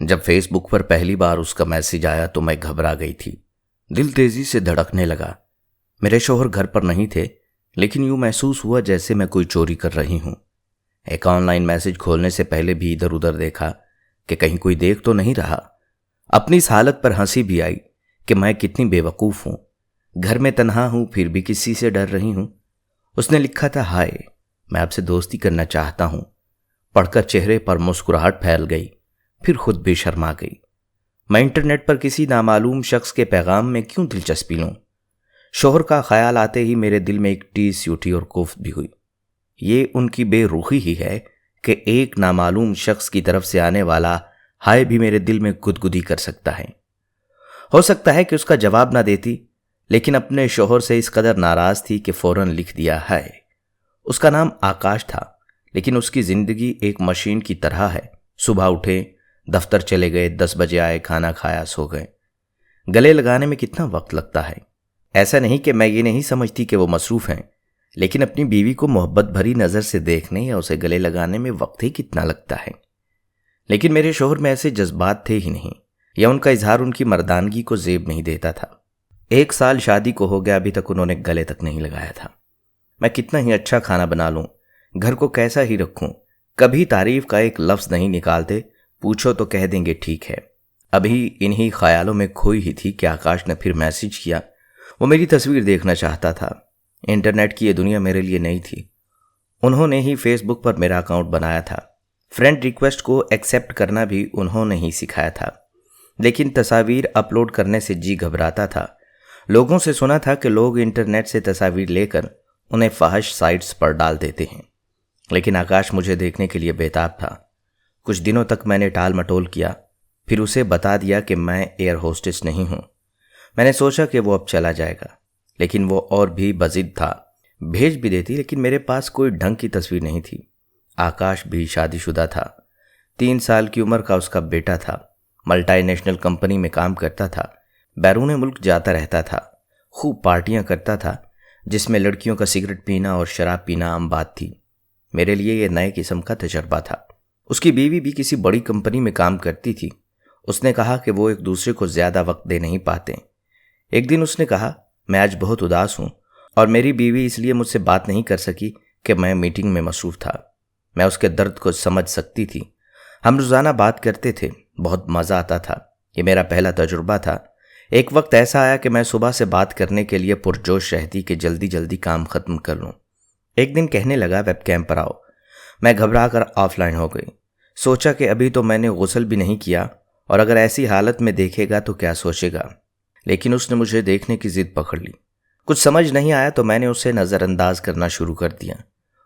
جب فیس بک پر پہلی بار اس کا میسج آیا تو میں گھبرا گئی تھی۔ دل تیزی سے دھڑکنے لگا۔ میرے شوہر گھر پر نہیں تھے، لیکن یوں محسوس ہوا جیسے میں کوئی چوری کر رہی ہوں۔ ایک آن لائن میسج کھولنے سے پہلے بھی ادھر ادھر دیکھا کہ کہیں کوئی دیکھ تو نہیں رہا۔ اپنی اس حالت پر ہنسی بھی آئی کہ میں کتنی بے وقوف ہوں، گھر میں تنہا ہوں پھر بھی کسی سے ڈر رہی ہوں۔ اس نے لکھا تھا، ہائے، میں آپ سے دوستی کرنا چاہتا ہوں۔ پڑھ کر چہرے پر مسکراہٹ پھیل گئی، پھر خود بھی شرما گئی۔ میں انٹرنیٹ پر کسی نامعلوم شخص کے پیغام میں کیوں دلچسپی لوں؟ شوہر کا خیال آتے ہی میرے دل میں ایک ٹیس اٹھی اور کوفت بھی ہوئی۔ یہ ان کی بے رخی ہی ہے کہ ایک نامعلوم شخص کی طرف سے آنے والا ہائے بھی میرے دل میں گدگدی کر سکتا ہے۔ ہو سکتا ہے کہ اس کا جواب نہ دیتی، لیکن اپنے شوہر سے اس قدر ناراض تھی کہ فوراً لکھ دیا ہے۔ اس کا نام آکاش تھا، لیکن اس کی زندگی ایک مشین کی طرح ہے۔ صبح اٹھے، دفتر چلے گئے، 10 بجے آئے، کھانا کھایا، سو گئے۔ گلے لگانے میں کتنا وقت لگتا ہے؟ ایسا نہیں کہ میں یہ نہیں سمجھتی کہ وہ مصروف ہیں، لیکن اپنی بیوی کو محبت بھری نظر سے دیکھنے یا اسے گلے لگانے میں وقت ہی کتنا لگتا ہے۔ لیکن میرے شوہر میں ایسے جذبات تھے ہی نہیں، یا ان کا اظہار ان کی مردانگی کو زیب نہیں دیتا تھا۔ 1 سال شادی کو ہو گیا، ابھی تک انہوں نے گلے تک نہیں لگایا تھا۔ میں کتنا ہی اچھا کھانا بنا لوں، گھر کو کیسا ہی رکھوں، کبھی تعریف کا ایک لفظ نہیں نکالتے، پوچھو تو کہہ دیں گے ٹھیک ہے۔ ابھی انہی خیالوں میں کھوئی ہی تھی کہ آکاش نے پھر میسج کیا۔ وہ میری تصویر دیکھنا چاہتا تھا۔ انٹرنیٹ کی یہ دنیا میرے لیے نئی تھی۔ انہوں نے ہی فیس بک پر میرا اکاؤنٹ بنایا تھا۔ فرینڈ ریکویسٹ کو ایکسیپٹ کرنا بھی انہوں نے ہی سکھایا تھا، لیکن تصاویر اپلوڈ کرنے سے جی گھبراتا تھا۔ لوگوں سے سنا تھا کہ لوگ انٹرنیٹ سے تصاویر لے کر انہیں فحش سائٹس پر ڈال دیتے ہیں، لیکن آکاش مجھے دیکھنے کے لیے بےتاب تھا۔ کچھ دنوں تک میں نے ٹال مٹول کیا، پھر اسے بتا دیا کہ میں ایئر ہوسٹس نہیں ہوں۔ میں نے سوچا کہ وہ اب چلا جائے گا، لیکن وہ اور بھی بضد تھا۔ بھیج بھی دیتی، لیکن میرے پاس کوئی ڈھنگ کی تصویر نہیں تھی۔ آکاش بھی شادی شدہ تھا، 3 سال کی عمر کا اس کا بیٹا تھا، ملٹی نیشنل کمپنی میں کام کرتا تھا، بیرون ملک جاتا رہتا تھا، خوب پارٹیاں کرتا تھا، جس میں لڑکیوں کا سگریٹ پینا اور شراب پینا عام بات تھی۔ میرے لیے یہ نئے قسم کا تجربہ تھا۔ اس کی بیوی بھی کسی بڑی کمپنی میں کام کرتی تھی۔ اس نے کہا کہ وہ ایک دوسرے کو زیادہ وقت دے نہیں پاتے۔ ایک دن اس نے کہا، میں آج بہت اداس ہوں، اور میری بیوی اس لیے مجھ سے بات نہیں کر سکی کہ میں میٹنگ میں مصروف تھا۔ میں اس کے درد کو سمجھ سکتی تھی۔ ہم روزانہ بات کرتے تھے، بہت مزہ آتا تھا۔ یہ میرا پہلا تجربہ تھا۔ ایک وقت ایسا آیا کہ میں صبح سے بات کرنے کے لیے پرجوش رہتی کہ جلدی جلدی کام ختم کر لوں۔ ایک دن کہنے لگا، ویب کیم پر آؤ۔ میں گھبرا کر آف لائن ہو گئی۔ سوچا کہ ابھی تو میں نے غسل بھی نہیں کیا، اور اگر ایسی حالت میں دیکھے گا تو کیا سوچے گا، لیکن اس نے مجھے دیکھنے کی ضد پکڑ لی۔ کچھ سمجھ نہیں آیا تو میں نے اسے نظر انداز کرنا شروع کر دیا۔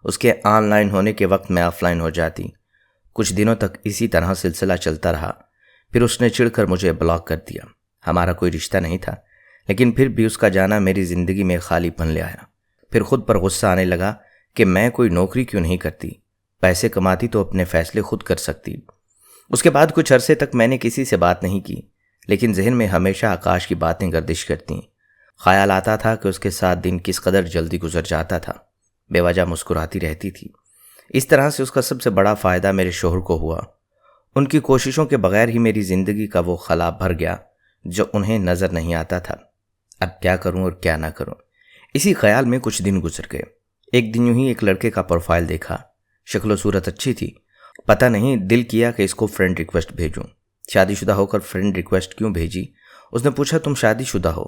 اس کے آن لائن ہونے کے وقت میں آف لائن ہو جاتی۔ کچھ دنوں تک اسی طرح سلسلہ چلتا رہا، پھر اس نے چڑھ کر مجھے بلاک کر دیا۔ ہمارا کوئی رشتہ نہیں تھا، لیکن پھر بھی اس کا جانا میری زندگی میں خالی پن لے آیا۔ پھر خود پر غصہ آنے لگا کہ میں کوئی نوکری کیوں نہیں کرتی، پیسے کماتی تو اپنے فیصلے خود کر سکتی۔ اس کے بعد کچھ عرصے تک میں نے کسی سے بات نہیں کی، لیکن ذہن میں ہمیشہ آکاش کی باتیں گردش کرتیں۔ خیال آتا تھا کہ اس کے ساتھ دن کس قدر جلدی گزر جاتا تھا، بے وجہ مسکراتی رہتی تھی۔ اس طرح سے اس کا سب سے بڑا فائدہ میرے شوہر کو ہوا۔ ان کی کوششوں کے بغیر ہی میری زندگی کا وہ خلا بھر گیا جو انہیں نظر نہیں آتا تھا۔ اب کیا کروں اور کیا نہ کروں، اسی خیال میں کچھ دن گزر گئے۔ ایک دن یوں ہی ایک لڑکے کا پروفائل دیکھا، شکل و صورت اچھی تھی۔ پتہ نہیں دل کیا کہ اس کو فرینڈ ریکویسٹ بھیجوں۔ شادی شدہ ہو کر فرینڈ ریکویسٹ کیوں بھیجی؟ اس نے پوچھا، تم شادی شدہ ہو،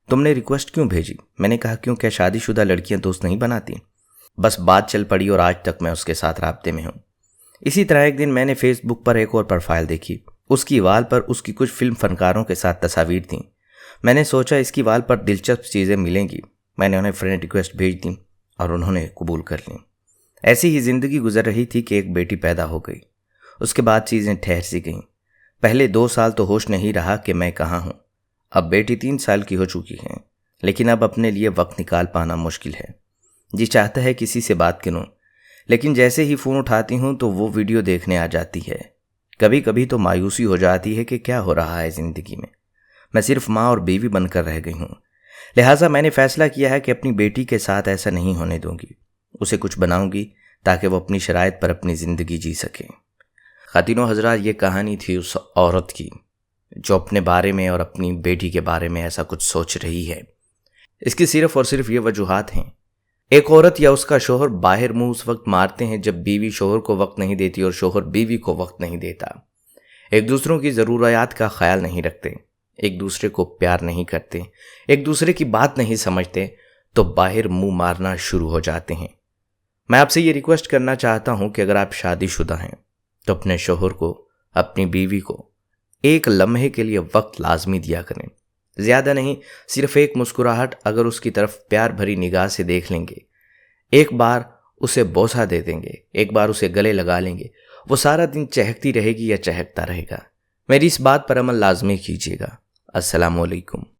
تم نے ریکویسٹ کیوں بھیجی؟ میں نے کہا، کیوں کیا شادی شدہ لڑکیاں دوست نہیں بناتی؟ بس بات چل پڑی اور آج تک میں اس کے ساتھ رابطے میں ہوں۔ اسی طرح ایک دن میں نے فیس بک پر ایک اور پروفائل دیکھی۔ اس کی وال پر اس کی کچھ فلم فنکاروں کے ساتھ تصاویر تھیں۔ میں نے سوچا اس کی وال پر دلچسپ چیزیں ملیں گی۔ میں نے انہیں فرینڈ ریکویسٹ بھیج دی اور انہوں نے قبول کر لیں۔ ایسی ہی زندگی گزر رہی تھی کہ ایک بیٹی پیدا ہو گئی۔ اس کے بعد چیزیں ٹھہر سی گئیں۔ پہلے 2 سال تو ہوش نہیں رہا کہ میں کہاں ہوں۔ اب بیٹی 3 سال کی ہو چکی ہے، لیکن اب اپنے لیے وقت نکال پانا مشکل ہے۔ جی چاہتا ہے کسی سے بات کروں، لیکن جیسے ہی فون اٹھاتی ہوں تو وہ ویڈیو دیکھنے آ جاتی ہے۔ کبھی کبھی تو مایوسی ہو جاتی ہے کہ کیا ہو رہا ہے زندگی میں صرف ماں اور بیوی بن کر رہ گئی ہوں۔ لہٰذا میں نے فیصلہ کیا ہے کہ اپنی بیٹی کے ساتھ ایسا نہیں ہونے دوں گی۔ اسے کچھ بناؤں گی تاکہ وہ اپنی شرائط پر اپنی زندگی جی سکے۔ خواتین و حضرات، یہ کہانی تھی اس عورت کی جو اپنے بارے میں اور اپنی بیٹی کے بارے میں ایسا کچھ سوچ رہی ہے۔ اس کی صرف اور صرف یہ وجوہات ہیں۔ ایک عورت یا اس کا شوہر باہر منہ اس وقت مارتے ہیں جب بیوی شوہر کو وقت نہیں دیتی اور شوہر بیوی کو وقت نہیں دیتا، ایک دوسروں کی ضروریات کا خیال نہیں رکھتے، ایک دوسرے کو پیار نہیں کرتے، ایک دوسرے کی بات نہیں سمجھتے، تو باہر منہ مارنا شروع ہو جاتے ہیں۔ میں آپ سے یہ ریکویسٹ کرنا چاہتا ہوں کہ اگر آپ شادی شدہ ہیں تو اپنے شوہر کو، اپنی بیوی کو ایک لمحے کے لیے وقت لازمی دیا کریں۔ زیادہ نہیں، صرف ایک مسکراہٹ اگر اس کی طرف پیار بھری نگاہ سے دیکھ لیں گے، ایک بار اسے بوسہ دے دیں گے، ایک بار اسے گلے لگا لیں گے، وہ سارا دن چہکتی رہے گی یا چہکتا رہے گا۔ میری اس بات پر عمل لازمی کیجیے گا۔ السلام علیکم۔